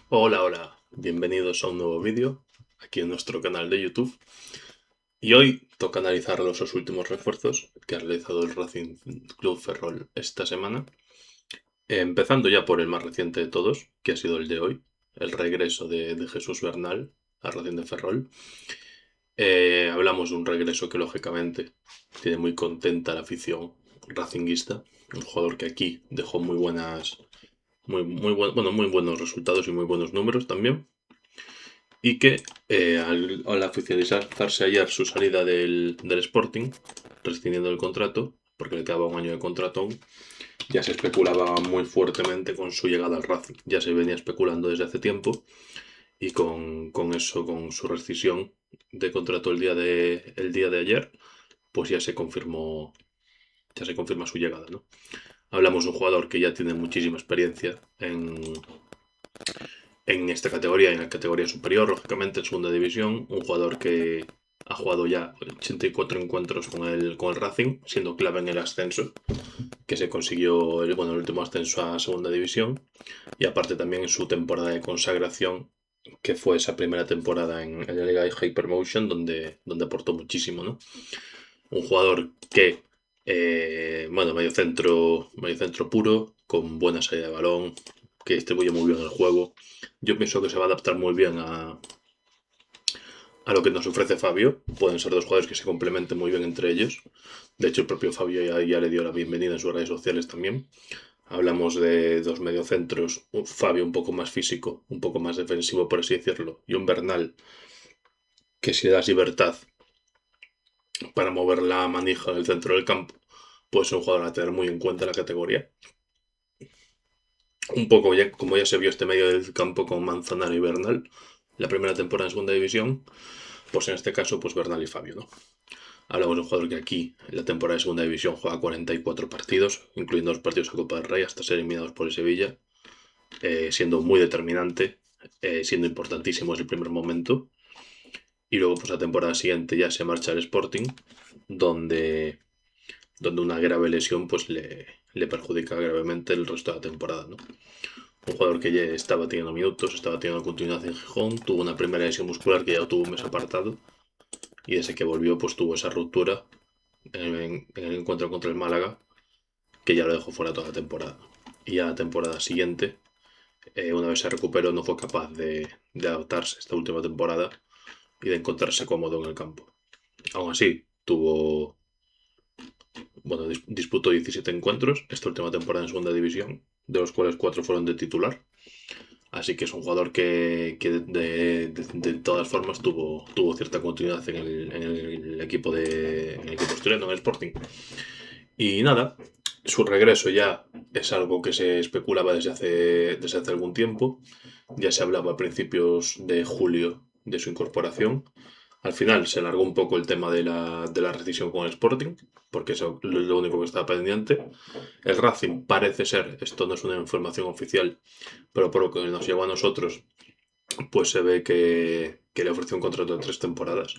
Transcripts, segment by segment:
Hola, hola, bienvenidos a un nuevo vídeo aquí en nuestro canal de YouTube. Y hoy toca analizar los dos últimos refuerzos que ha realizado el Racing Club Ferrol esta semana. Empezando ya por el más reciente de todos, que ha sido el de hoy, el regreso de Jesús Bernal al Racing de Ferrol. Hablamos de un regreso que lógicamente tiene muy contenta la afición racinguista, un jugador que aquí dejó muy buenos resultados y muy buenos números también. Y que al oficializarse ayer su salida del Sporting, rescindiendo el contrato, porque le quedaba un año de contrato aún, ya se especulaba muy fuertemente con su llegada al Racing. Ya se venía especulando desde hace tiempo y con eso, con su rescisión de contrato el día de ayer, pues ya se confirma su llegada, ¿no? Hablamos de un jugador que ya tiene muchísima experiencia en esta categoría, en la categoría superior, lógicamente en segunda división, un jugador que ha jugado ya 84 encuentros con el Racing, siendo clave en el ascenso, que se consiguió el último ascenso a segunda división, y aparte también en su temporada de consagración, que fue esa primera temporada en la Liga de Hypermotion, donde aportó muchísimo, ¿no? Un jugador que, medio centro puro, con buena salida de balón, que distribuye muy bien el juego. Yo pienso que se va a adaptar muy bien a lo que nos ofrece Fabio. Pueden ser dos jugadores que se complementen muy bien entre ellos. De hecho, el propio Fabio ya le dio la bienvenida en sus redes sociales también. Hablamos de dos mediocentros, un Fabio un poco más físico, un poco más defensivo, por así decirlo, y un Bernal que si le das libertad para mover la manija en el centro del campo, pues es un jugador a tener muy en cuenta en la categoría. Un poco ya, como ya se vio este medio del campo con Manzanaro y Bernal, la primera temporada en segunda división, pues en este caso, pues Bernal y Fabio, ¿no? Hablamos de un jugador que aquí, en la temporada de segunda división, juega 44 partidos, incluyendo los partidos de Copa del Rey, hasta ser eliminados por el Sevilla, siendo muy determinante, siendo importantísimo desde el primer momento. Y luego, pues la temporada siguiente ya se marcha al Sporting, donde una grave lesión pues le perjudica gravemente el resto de la temporada, ¿no? Un jugador que ya estaba teniendo minutos, estaba teniendo continuidad en Gijón, tuvo una primera lesión muscular que ya tuvo un mes apartado, y desde que volvió pues tuvo esa ruptura en el encuentro contra el Málaga, que ya lo dejó fuera toda la temporada. Y ya la temporada siguiente, una vez se recuperó, no fue capaz de adaptarse esta última temporada y de encontrarse cómodo en el campo. Aún así, disputó 17 encuentros esta última temporada en segunda división, de los cuales 4 fueron de titular. Así que es un jugador que de todas formas tuvo cierta continuidad en el equipo en el equipo asturiano, en el Sporting. Y nada, su regreso ya es algo que se especulaba desde hace algún tiempo. Ya se hablaba a principios de julio de su incorporación. Al final se alargó un poco el tema de la rescisión con el Sporting, porque eso es lo único que estaba pendiente. El Racing parece ser, esto no es una información oficial, pero por lo que nos llegó a nosotros, pues se ve que le ofreció un contrato de 3 temporadas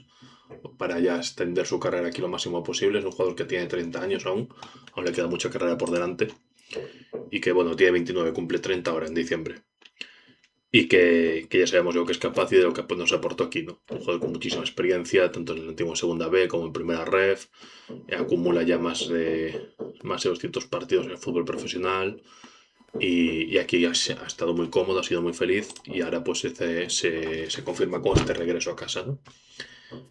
para ya extender su carrera aquí lo máximo posible. Es un jugador que tiene 30 años aún le queda mucha carrera por delante y que, bueno, tiene 29, cumple 30 ahora en diciembre. Y que ya sabemos de lo que es capaz y de lo que pues, nos aportó aquí, ¿no? Un jugador con muchísima experiencia, tanto en la antigua Segunda B como en Primera Ref. Acumula ya más de 200 partidos en el fútbol profesional. Y aquí ha estado muy cómodo, ha sido muy feliz. Y ahora pues se confirma con este regreso a casa, ¿no?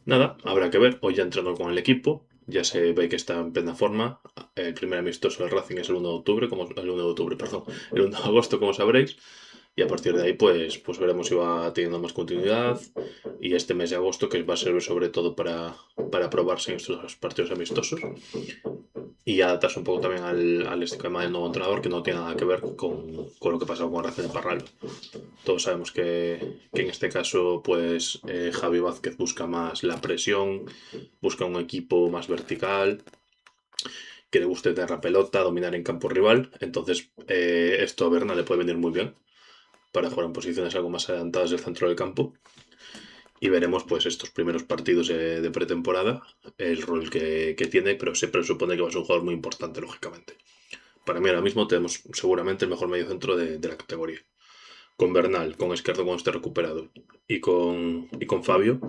Nada, habrá que ver. Hoy ya entrenó con el equipo. Ya se ve que está en plena forma. El primer amistoso del Racing es el 1 de octubre, el 1 de octubre, perdón, el 1 de agosto, como sabréis. Y a partir de ahí, pues veremos si va teniendo más continuidad. Y este mes de agosto, que va a servir sobre todo para probarse en estos partidos amistosos. Y adaptarse un poco también al esquema del nuevo entrenador, que no tiene nada que ver con lo que pasó con Racing de Parral. Todos sabemos que en este caso, pues Javi Vázquez busca más la presión, busca un equipo más vertical, que le guste tener la pelota, dominar en campo rival. Entonces, esto a Berna le puede venir muy bien para jugar en posiciones algo más adelantadas del centro del campo. Y veremos pues estos primeros partidos de pretemporada, el rol que tiene, pero se presupone que va a ser un jugador muy importante, lógicamente. Para mí ahora mismo tenemos seguramente el mejor mediocentro de la categoría. con Bernal, con Esquerdo cuando esté recuperado y con Fabio,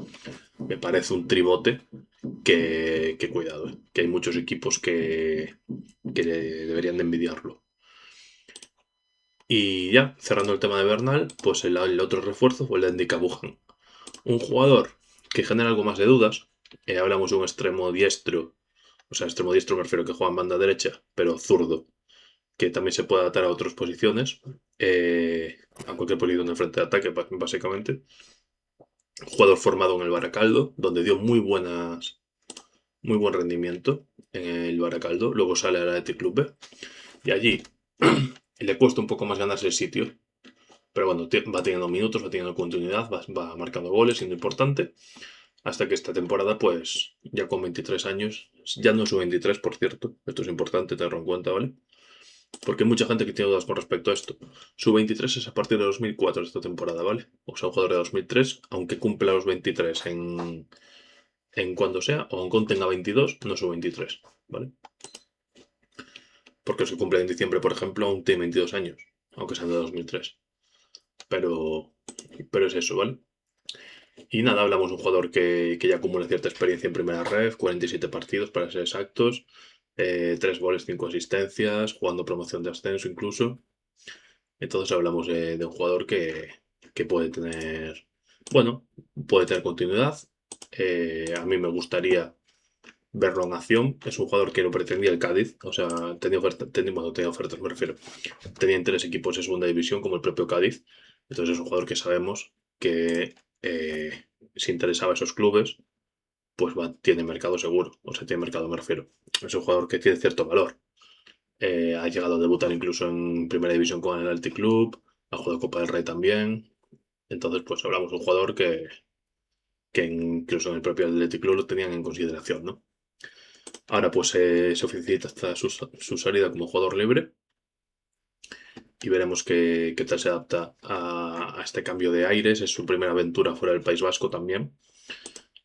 me parece un tribote que cuidado, que hay muchos equipos que deberían de envidiarlo. Y ya, cerrando el tema de Bernal, pues el otro refuerzo fue el de Ndicka Bujan. Un jugador que genera algo más de dudas. Hablamos de un extremo diestro, o sea, extremo diestro me refiero que juega en banda derecha, pero zurdo, que también se puede adaptar a otras posiciones, a cualquier posición de frente de ataque, básicamente. Jugador formado en el Baracaldo, donde dio muy buen rendimiento en el Baracaldo. Luego sale al Athletic Club B y allí le cuesta un poco más ganarse el sitio. Pero bueno, va teniendo minutos, va teniendo continuidad, va marcando goles, siendo importante. Hasta que esta temporada, pues, ya con 23 años, ya no es su 23, por cierto. Esto es importante tenerlo en cuenta, ¿vale? Porque hay mucha gente que tiene dudas con respecto a esto. Su 23 es a partir de 2004 esta temporada, ¿vale? O sea, un jugador de 2003, aunque cumpla los 23 en cuando sea, o aunque tenga 22, no su 23, ¿vale? Porque si cumple en diciembre, por ejemplo, aún tiene 22 años, aunque sea de 2003. Pero es eso, ¿vale? Y nada, hablamos de un jugador que ya acumula cierta experiencia en primera ref, 47 partidos para ser exactos, 3 goles, 5 asistencias, jugando promoción de ascenso incluso. Entonces hablamos de un jugador que puede tener, bueno, puede tener continuidad. A mí me gustaría verlo en acción. Es un jugador que lo pretendía el Cádiz, o sea, tenía ofertas, me refiero. Tenía 3 equipos en segunda división, como el propio Cádiz. Entonces es un jugador que sabemos que si interesaba a esos clubes, pues tiene mercado seguro. O sea, tiene mercado, me refiero. Es un jugador que tiene cierto valor. Ha llegado a debutar incluso en primera división con el Athletic Club, ha jugado Copa del Rey también. Entonces, pues hablamos de un jugador que incluso en el propio Athletic Club lo tenían en consideración, ¿no? Ahora, pues se oficializa hasta su salida como jugador libre y veremos qué tal se adapta a este cambio de aires. Es su primera aventura fuera del País Vasco también.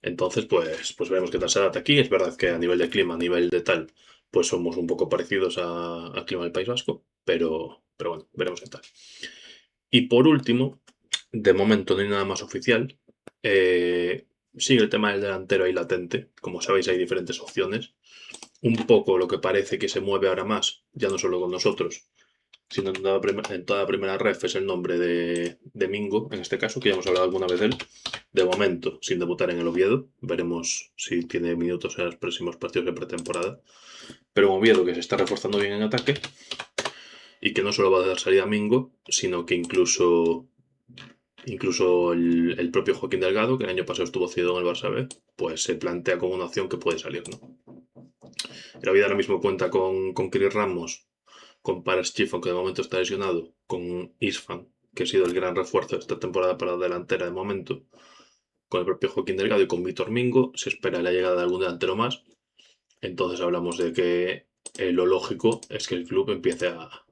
Entonces, pues veremos qué tal se adapta aquí. Es verdad que a nivel de clima, a nivel de tal, pues somos un poco parecidos al clima del País Vasco, pero bueno, veremos qué tal. Y por último, de momento no hay nada más oficial. Sigue el tema del delantero ahí latente. Como sabéis, hay diferentes opciones. Un poco lo que parece que se mueve ahora más, ya no solo con nosotros, sino en toda primera ref, es el nombre de Mingo, en este caso, que ya hemos hablado alguna vez de él. De momento, sin debutar en el Oviedo. Veremos si tiene minutos en los próximos partidos de pretemporada. Pero un Oviedo que se está reforzando bien en ataque y que no solo va a dar salida a Mingo, sino que incluso el propio Joaquín Delgado, que el año pasado estuvo cedido en el Barça B, pues se plantea como una opción que puede salir, ¿no? El Oviedo ahora mismo cuenta con Chris Ramos, con Paras Chifon, que de momento está lesionado, con Isfan, que ha sido el gran refuerzo de esta temporada para la delantera de momento, con el propio Joaquín Delgado y con Víctor Mingo. Se espera la llegada de algún delantero más. Entonces hablamos de que lo lógico es que el club empiece a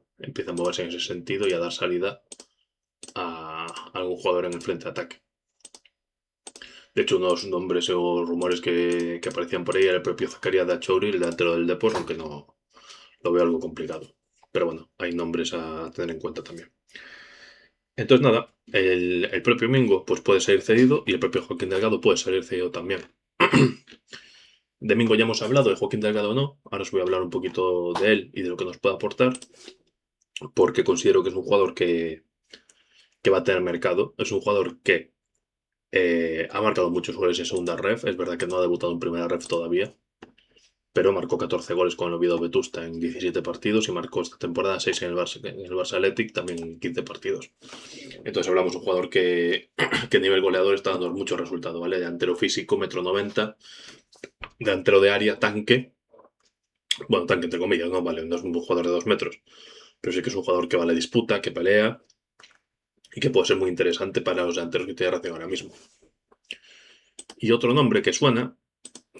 moverse en ese sentido y a dar salida a algún jugador en el frente de ataque. De hecho, unos nombres o rumores que aparecían por ahí era el propio Zacarías de Achouri, el delantero del Depor, aunque no lo veo algo complicado. Pero bueno, hay nombres a tener en cuenta también. Entonces nada, el propio Mingo pues puede salir cedido y el propio Joaquín Delgado puede salir cedido también. De Mingo ya hemos hablado, de Joaquín Delgado no. Ahora os voy a hablar un poquito de él y de lo que nos puede aportar, porque considero que es un jugador que va a tener mercado. Es un jugador que ha marcado muchos goles en segunda ref. Es verdad que no ha debutado en primera ref todavía, pero marcó 14 goles con el Oviedo Vetusta en 17 partidos y marcó esta temporada 6 en el Barça Athletic, también en 15 partidos. Entonces hablamos de un jugador que a nivel goleador está dando mucho resultado, ¿vale? Delantero físico, 1,90 m, delantero de área, tanque. Bueno, tanque entre comillas, ¿no? Vale, no es un jugador de 2 metros, pero sí que es un jugador que vale disputa, que pelea y que puede ser muy interesante para los delanteros que tiene Racing ahora mismo. Y otro nombre que suena,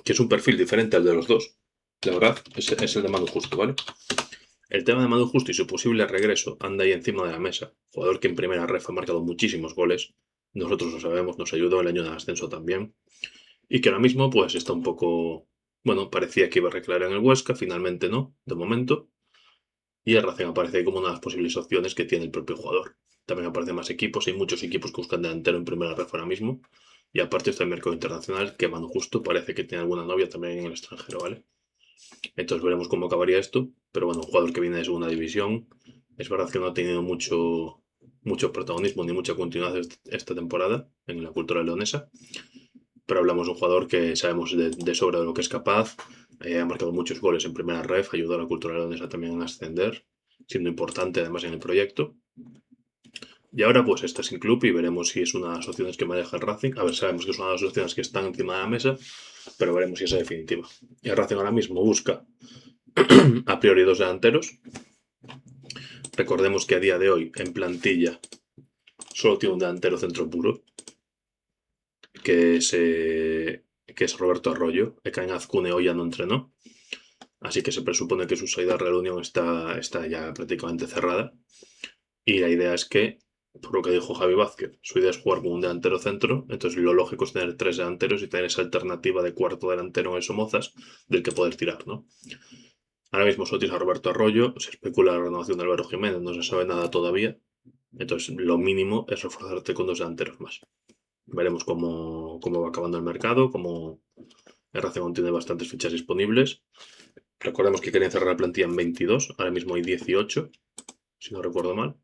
que es un perfil diferente al de los dos, la verdad, es el de Manu Justo, ¿vale? El tema de Manu Justo y su posible regreso anda ahí encima de la mesa. Jugador que en primera ref ha marcado muchísimos goles. Nosotros lo sabemos, nos ayudó el año de ascenso también. Y que ahora mismo pues está un poco... Bueno, parecía que iba a reclarar en el Huesca, finalmente no, de momento. Y el Racing aparece como una de las posibles opciones que tiene el propio jugador. también aparecen más equipos. Hay muchos equipos que buscan delantero en primera ref ahora mismo. Y aparte está el mercado internacional, que Van Justo parece que tiene alguna novia también en el extranjero, ¿vale? Entonces veremos cómo acabaría esto. Pero bueno, un jugador que viene de segunda división. Es verdad que no ha tenido mucho protagonismo ni mucha continuidad esta temporada en la cultura leonesa. Pero hablamos de un jugador que sabemos de sobra de lo que es capaz. Ha marcado muchos goles en primera ref, ayudó a la cultura leonesa también a ascender, siendo importante además en el proyecto. Y ahora pues está sin club y veremos si es una de las opciones que maneja el Racing. A ver, sabemos que es una de las opciones que están encima de la mesa, pero veremos si es definitiva. Y el Racing ahora mismo busca a priori dos delanteros. Recordemos que a día de hoy en plantilla solo tiene un delantero centro puro, que es Roberto Arroyo. Ekain Azcune hoy ya no entrenó, así que se presupone que su salida a Real Unión está ya prácticamente cerrada. Y la idea es que, por lo que dijo Javi Vázquez, su idea es jugar con un delantero centro, entonces lo lógico es tener tres delanteros y tener esa alternativa de cuarto delantero en el Somozas del que poder tirar, ¿no? Ahora mismo solo tienes a Roberto Arroyo, se especula la renovación de Álvaro Jiménez, no se sabe nada todavía, entonces lo mínimo es reforzarte con dos delanteros más. Veremos cómo va acabando el mercado, cómo el Racing tiene bastantes fichas disponibles. Recordemos que querían cerrar la plantilla en 22, ahora mismo hay 18, si no recuerdo mal.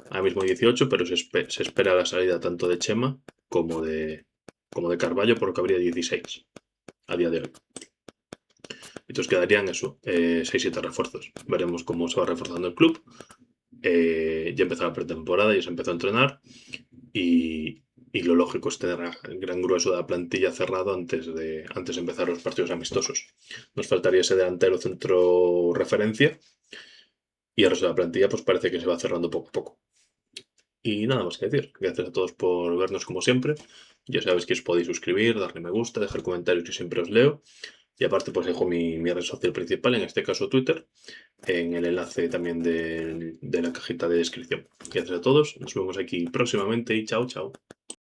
Ahora mismo hay 18, pero se espera la salida tanto de Chema como de Carballo, por lo que habría 16 a día de hoy. Entonces quedarían eso, 6-7 refuerzos. Veremos cómo se va reforzando el club. Ya empezó la pretemporada, ya se empezó a entrenar y lo lógico es tener el gran grueso de la plantilla cerrado antes de empezar los partidos amistosos. Nos faltaría ese delantero centro referencia y el resto de la plantilla pues parece que se va cerrando poco a poco. Y nada más que decir. Gracias a todos por vernos como siempre. Ya sabéis que os podéis suscribir, darle me gusta, dejar comentarios que siempre os leo. Y aparte pues dejo mi red social principal, en este caso Twitter, en el enlace también de la cajita de descripción. Gracias a todos, nos vemos aquí próximamente y chao, chao.